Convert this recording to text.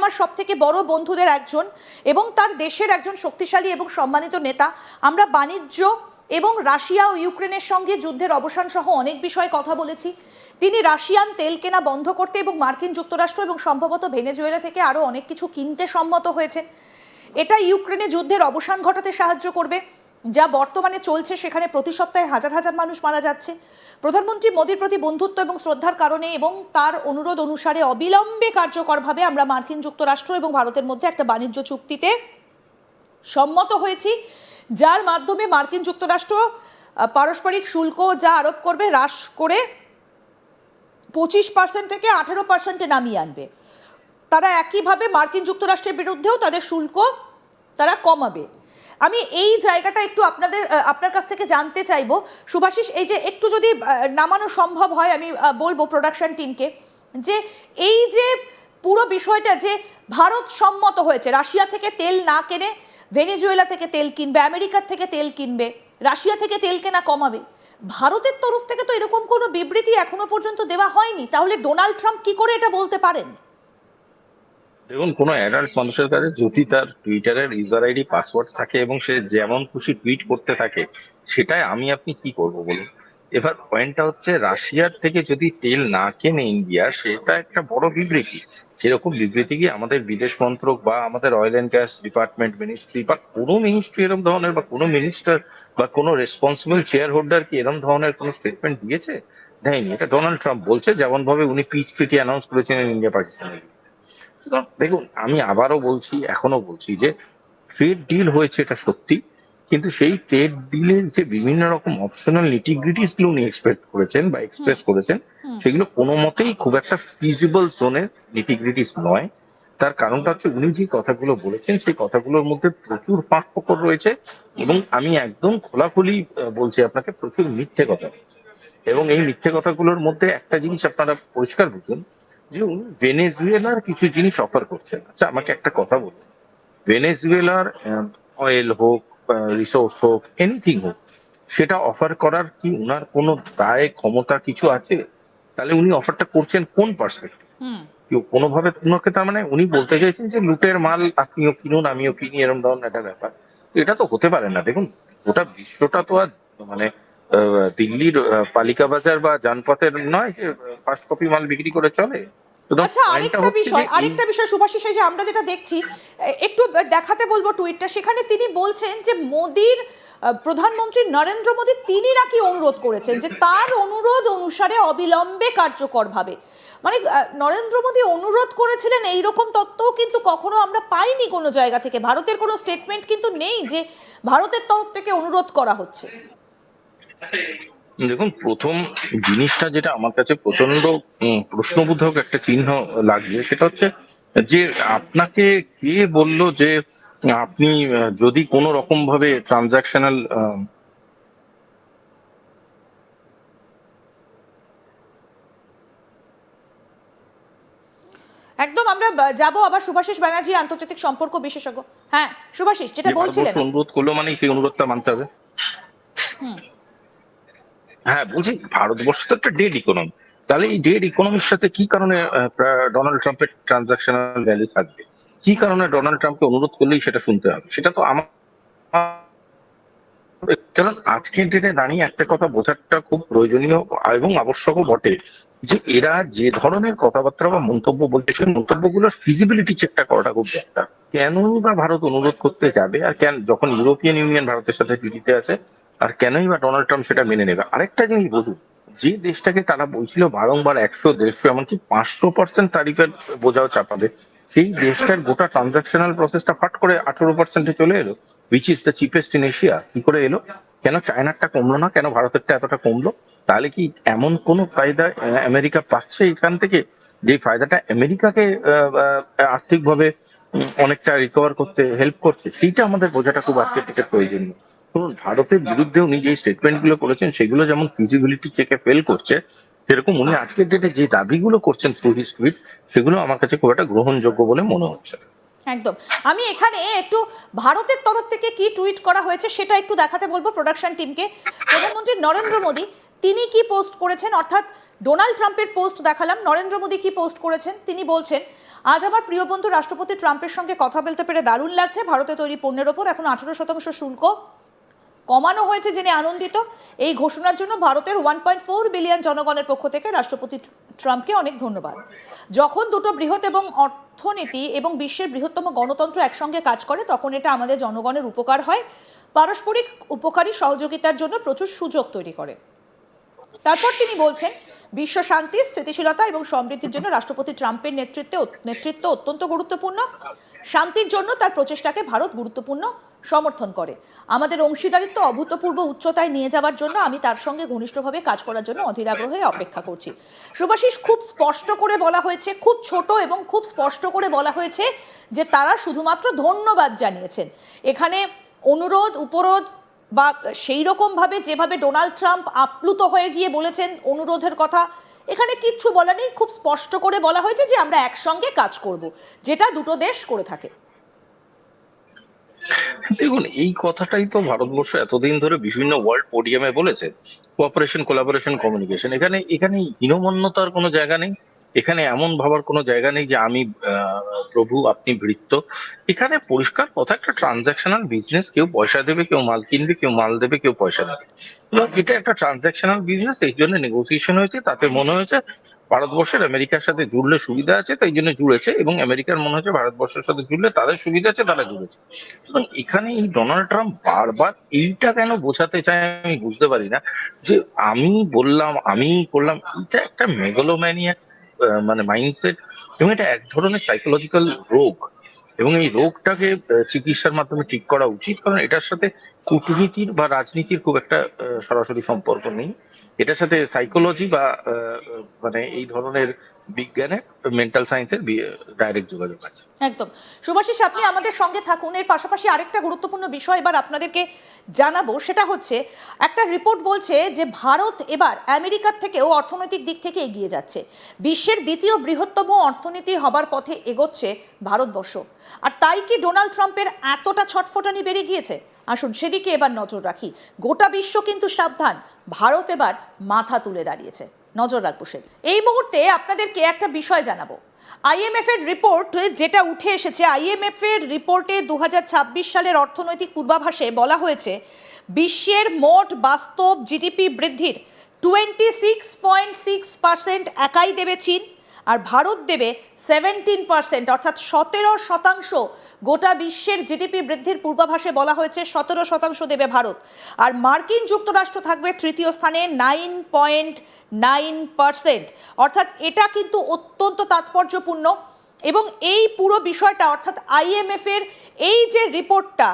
আমার সবথেকে বড় বন্ধুদের একজন এবং তার দেশের একজন শক্তিশালী এবং সম্মানিত নেতা। আমরা বাণিজ্য এবং রাশিয়া ও ইউক্রেনের সঙ্গে যুদ্ধের অবসান সহ অনেক বিষয়ে কথা বলেছি। তিনি রাশিয়ান তেল কেনা বন্ধ করতে এবং মার্কিন যুক্তরাষ্ট্র এবং সম্ভবত ভেনেজুয়েলা থেকে আরও অনেক কিছু কিনতে সম্মত হয়েছেন। এটা ইউক্রেনে যুদ্ধের অবসান ঘটাতে সাহায্য করবে, যা বর্তমানে চলছে সেখানে প্রতি সপ্তাহে হাজার হাজার মানুষ মারা যাচ্ছে। প্রধানমন্ত্রী মোদীর প্রতি বন্ধুত্ব এবং শ্রদ্ধার কারণে এবং তার অনুরোধ অনুসারে অবিলম্বে কার্যকরভাবে আমরা মার্কিন যুক্তরাষ্ট্র এবং ভারতের মধ্যে একটা বাণিজ্য চুক্তিতে সম্মত হয়েছি, যার মাধ্যমে মার্কিন যুক্তরাষ্ট্র পারস্পরিক শুল্ক যা আরোপ করবে হ্রাস করে 25% থেকে 18% নামিয়ে আনবে। তারা একইভাবে মার্কিন যুক্তরাষ্ট্রের বিরুদ্ধেও তাদের শুল্ক তারা কমাবে। আমি এই জায়গাটা একটু আপনার কাছ থেকে জানতে চাইবো শুভাশিস, এই যে একটু যদি নামানো সম্ভব হয়, আমি বলবো প্রোডাকশন টিমকে যে এই যে পুরো বিষয়টা যে ভারত সম্মত হয়েছে রাশিয়া থেকে তেল না কেনে ভেনেজুয়েলা থেকে তেল কিনবে, আমেরিকার থেকে তেল কিনবে, রাশিয়া থেকে তেল কেনা কমাবে, ভারতের তরফ থেকে তো এরকম কোনো বিবৃতি এখনো পর্যন্ত দেওয়া হয়নি। তাহলে ডোনাল্ড ট্রাম্প কি করে এটা বলতে পারেন? দেখুন, কোনো অ্যাডাল্ট মানুষের কাছে যদি তার টুইটারের ইউজার আইডি পাসওয়ার্ড থাকে এবং সে যেমন খুশি টুইট করতে থাকে, সেটাই আমি আপনি কি করব বলুন। এবার পয়েন্টটা হচ্ছে, রাশিয়ার থেকে যদি তেল না কেনে ইন্ডিয়া, সেটা একটা বড় বিবৃতি। সেরকম বিবৃতি কি আমাদের বিদেশ মন্ত্রক বা আমাদের oil and gas department ministry বা কোনো মিনিস্ট্রি এরকম ধরনের, বা কোনো মিনিস্টার বা কোনো রেসপন্সিবল চেয়ার হোল্ডার কি এরকম ধরনের কোনো স্টেটমেন্ট দিয়েছে? দেয়নি। এটা ডোনাল্ড ট্রাম্প বলছে, যেমন ভাবে উনি পিস ট্রিটি অ্যানাউন্স করেছিলেন ইন্ডিয়া পাকিস্তানের। সুতরাং দেখুন, আমি আবারও বলছি, এখনো বলছি যে ট্রেড ডিল হয়েছে, এটা সত্যি, কিন্তু সেই ট্রেড ডিলের যে বিভিন্ন রকম অপশনাল নিটিগ্রিটিস গুলো উনি এক্সপেক্ট করেছেন বা এক্সপ্রেস করেছেন, সেগুলো কোনো মতেই খুব একটা ফিজিবল জোনের নিটিগ্রিটিস নয়। তার কারণটা হচ্ছে, উনি যে কথাগুলো বলেছেন সেই কথাগুলোর মধ্যে প্রচুর ফাঁক ফোকর রয়েছে, এবং আমি একদম খোলাখুলি বলছি আপনাকে, প্রচুর মিথ্যে কথা রয়েছে। এবং এই মিথ্যে কথাগুলোর মধ্যে একটা জিনিস আপনারা পরিষ্কার বুঝুন, যে উনি ভেনেজুয়েলার কিছু জিনিস অফার করছেন। আচ্ছা, আমাকে একটা কথা বলুন, ভেনেজুয়েলার অয়েল হোক, রিসোর্স হোক, এনিথিং হোক, সেটা অফার করার কি উনার কোনো দায় ক্ষমতা কিছু আছে? তাহলে উনি অফারটা করছেন কোন পার্সপেক্টিভ? কেউ কোনোভাবে উনাকে, তার মানে উনি বলতে চাইছেন যে লুটের মাল আপনিও কিনুন আমিও কিনি, এরকম ধরনের একটা ব্যাপার। তো এটা তো হতে পারে না। দেখুন, গোটা বিশ্বটা তো আর মানে দিল্লির পালিকা বাজার বা জানপথের নয় যে ফার্স্ট কপি মাল বিক্রি করে চলে। সুতরাং আচ্ছা, পয়েন্টটা হচ্ছে যে এই আরেকটা বিষয় শুভাশিস, যে আমরা যেটা দেখছি, একটু দেখাতে বলবো টুইটটা। সেখানে তিনি বলছেন যে মোদির প্রধানমন্ত্রী নরেন্দ্র মোদী তিনি নাকি অনুরোধ করেছেন যে তার অনুরোধ অনুসারে অবিলম্বে কার্যকরভাবে, মানে নরেন্দ্র মোদী অনুরোধ করেছিলেন এইরকম তত্ত্বও কিন্তু কখনো আমরা পাইনি কোনো জায়গা থেকে। ভারতের কোনো স্টেটমেন্ট কিন্তু নেই যে ভারতের তরফ থেকে অনুরোধ করা হচ্ছে। দেখুন, প্রথম জিনিসটা যেটা আমার কাছে প্রচন্ড প্রশ্নবোধক একটা চিহ্ন লাগছে, সেটা হচ্ছে যে আপনাকে কে বলল যে আপনি যদি কোনো রকম ভাবে ট্রানজাকশনাল একদম আমরা যাব আবার শুভাশিস ব্যানার্জি, আন্তর্জাতিক সম্পর্ক বিশেষজ্ঞ। হ্যাঁ শুভাশিস, যেটা যে বলছিলেন। ভারতবর্ষ অনুরোধ করলো মানে সেই অনুরোধটা মানতে হবে। হ্যাঁ, বলছি ভারতবর্ষ তো একটা ডেড ইকোনমি। তাহলে এই ডেড ইকোনমির সাথে কি কারণে ডোনাল্ড ট্রাম্পের ট্রানজাকশনাল ভ্যালু থাকবে? কি কারণে ডোনাল্ড ট্রাম্পকে অনুরোধ করলেই সেটা শুনতে হবে? সেটা তো আমার, কারণ আজকের ডেটে দাঁড়িয়ে একটা কথা বোঝাটা খুব প্রয়োজনীয় এবং আবশ্যকও বটে, যে এরা যে ধরনের কথাবার্তা বা মন্তব্য বলছে, সেই মন্তব্যগুলোর ফিজিবিলিটি চেকটা করাটা খুব দরকার। কেনই বা ভারত অনুরোধ করতে যাবে, আর কেন, যখন ইউরোপিয়ান ইউনিয়ন ভারতের সাথে ট্রিটিতে আছে, আর কেনই বা ডোনাল্ড ট্রাম্প সেটা মেনে নেবে? আরেকটা জিনিস বুঝুন, যে দেশটাকে তারা বলছিল বারংবার 100, 150, এমনকি 500% তারিফের বোঝাও চাপাবে, সেই দেশটার গোটা ট্রানজাকশনাল প্রসেসটা ফাট করে 18%-এ চলে এলো, which is the cheapest in Asia. কি করে এলো? কেন চায়নারটা কমলো না, কেন ভারতেরটা এতটা কমলো? তাহলে কি এমন কোন ফায়দা আমেরিকা পাচ্ছে এখান থেকে, যে ফায়দাটা আমেরিকাকে আর্থিকভাবে অনেকটা রিকভার করতে হেল্প করছে? সেইটা আমাদের বোঝাটা খুব আজকের থেকে প্রয়োজনীয়। ধরুন, ভারতের বিরুদ্ধে উনি যে স্টেটমেন্ট গুলো করেছেন, সেগুলো যেমন ফিজিবিলিটি চেকে ফেল করছে, সেরকম উনি আজকের ডেটে যে দাবিগুলো করছেন থ্রু হিজ টুইট, সেগুলো আমার কাছে খুব একটা গ্রহণযোগ্য বলে মনে হচ্ছে। একদম। আমি এখানে একটু ভারতের তরফ থেকে কি টুইট করা হয়েছে সেটা একটু দেখাতে বলবো প্রোডাকশন টিমকে। প্রধানমন্ত্রী নরেন্দ্র মোদী তিনি কি পোস্ট করেছেন, অর্থাৎ ডোনাল্ড ট্রাম্পের পোস্ট দেখালাম, নরেন্দ্র মোদী কি পোস্ট করেছেন। তিনি বলছেন, আজ আমার প্রিয় বন্ধু রাষ্ট্রপতি ট্রাম্পের সঙ্গে কথা বলতে পেরে দারুণ লাগছে। ভারতে তৈরি পণ্যের ওপর এখন 18% শুল্ক কমানো হয়েছে জেনে আনন্দিত। এই ঘোষণার জন্য ভারতের 1.4 বিলিয়ন জনগণের পক্ষ থেকে রাষ্ট্রপতি ট্রাম্পকে অনেক ধন্যবাদ। যখন দুটো বৃহৎ এবং অর্থনীতি এবং বিশ্বের বৃহত্তম গণতন্ত্র একসঙ্গে কাজ করে তখন এটা আমাদের জনগণের উপকার হয়, পারস্পরিক উপকারী সহযোগিতার জন্য প্রচুর সুযোগ তৈরি করে। তারপর তিনি বলছেন, বিশ্ব শান্তি, স্থিতিশীলতা এবং সমৃদ্ধির জন্য রাষ্ট্রপতি ট্রাম্পের নেতৃত্ব অত্যন্ত গুরুত্বপূর্ণ। শান্তির জন্য তার প্রচেষ্টাকে ভারত গুরুত্বপূর্ণ সমর্থন করে। আমাদের অংশীদারিত্ব অভূতপূর্ব উচ্চতায় নিয়ে যাওয়ার জন্য আমি তার সঙ্গে ঘনিষ্ঠভাবে কাজ করার জন্য অধীর আগ্রহে অপেক্ষা করছি। শুভাশিস, খুব স্পষ্ট করে বলা হয়েছে, খুব ছোট এবং খুব স্পষ্ট করে বলা হয়েছে যে তারা শুধুমাত্র ধন্যবাদ জানিয়েছেন। এখানে অনুরোধ উপরোধ বা সেই রকমভাবে যেভাবে ডোনাল্ড ট্রাম্প আপ্লুত হয়ে গিয়ে বলেছেন অনুরোধের কথা, এখানে কিচ্ছু বলা নেই। খুব স্পষ্ট করে বলা হয়েছে যে আমরা একসঙ্গে কাজ করব, যেটা দুটো দেশ করে থাকে। দেখুন, এই কথাটাই তো ভারতবর্ষ এতদিন ধরে বিভিন্ন ওয়ার্ল্ড পোডিয়ামে বলেছে, কোঅপারেশন, কোলাবোরেশন, কমিউনিকেশন। এখানে এখানে হীনমন্যতার কোনো জায়গা নেই, এখানে এমন ভাবার কোনো জায়গা নেই যে আমি প্রভু আপনি ভৃত্য। এখানে পরিষ্কার কথা, একটা ট্রানজাকশনাল বিজনেস। কেউ পয়সা দেবে, কেউ মাল কিনবে, কেউ মাল দেবে, কেউ পয়সা দেবে। এবং এটা একটা ট্রানজাকশনাল বিজনেস, এই জন্য নেগোসিয়েশন হয়েছে। তাতে মনে হয়েছে ভারতবর্ষের আমেরিকার সাথে জুড়লে সুবিধা আছে, তাই জন্য জুড়েছে, এবং আমেরিকার মনে হচ্ছে ভারতবর্ষের সাথে জুড়লে তাদের সুবিধা আছে, তারা জুড়েছে। সুতরাং এখানে এই ডোনাল্ড ট্রাম্প বারবার এইটা কেন বোঝাতে চায় আমি বুঝতে পারি না, যে আমি বললাম, আমি করলাম। এটা একটা মেগালোম্যানিয়াক মানে মাইন্ডসেট, এবং এটা এক ধরনের সাইকোলজিক্যাল রোগ। এবং এই রোগটাকে চিকিৎসার মাধ্যমে ঠিক করা উচিত, কারণ এটার সাথে কূটনীতির বা রাজনীতির খুব একটা সরাসরি সম্পর্ক নেই। এটার সাথে সাইকোলজি বা মানে এই ধরনের বিজ্ঞানের, মেন্টাল সায়েন্সের ডাইরেক্ট যোগাযোগ আছে। একদম। শুভাশিস, আপনি আমাদের সঙ্গে থাকুন। এর পাশাপাশি আরেকটা গুরুত্বপূর্ণ বিষয় এবার আপনাদেরকে জানাবো, সেটা হচ্ছে একটা রিপোর্ট বলছে যে ভারত এবার আমেরিকার থেকেও অর্থনৈতিক দিক থেকে এগিয়ে যাচ্ছে। বিশ্বের দ্বিতীয় বৃহত্তম অর্থনীতি হবার পথে এগোচ্ছে ভারতবর্ষ। আর তাই কি ডোনাল্ড ট্রাম্পের এতটা ছটফটানি বেড়ে গিয়েছে? আসুন সেদিকে এবার নজর রাখি। গোটা বিশ্ব কিন্তু সাবধান, ভারত এবার মাথা তুলে দাঁড়িয়েছে। নজর রাখবো সে। এই মুহূর্তে আপনাদেরকে একটা বিষয় জানাবো। আইএমএফ এর রিপোর্ট যেটা উঠে এসেছে, আইএমএফ এর রিপোর্টে 2026 সালের অর্থনৈতিক পূর্বাভাসে বলা হয়েছে বিশ্বের মোট বাস্তব জিডিপি বৃদ্ধির 26.6% একাই দেবে চীন, আর ভারত দেবে 17%, অর্থাৎ 17%। গোটা বিশ্বের জিডিপি বৃদ্ধির পূর্বাভাসে বলা হয়েছে 17% দেবে ভারত, আর মার্কিন যুক্তরাষ্ট্র থাকবে তৃতীয় স্থানে 9.9%। অর্থাৎ এটা কিন্তু অত্যন্ত তাৎপর্যপূর্ণ। এবং এই পুরো বিষয়টা, অর্থাৎ আইএমএফ এর এই যে রিপোর্টটা,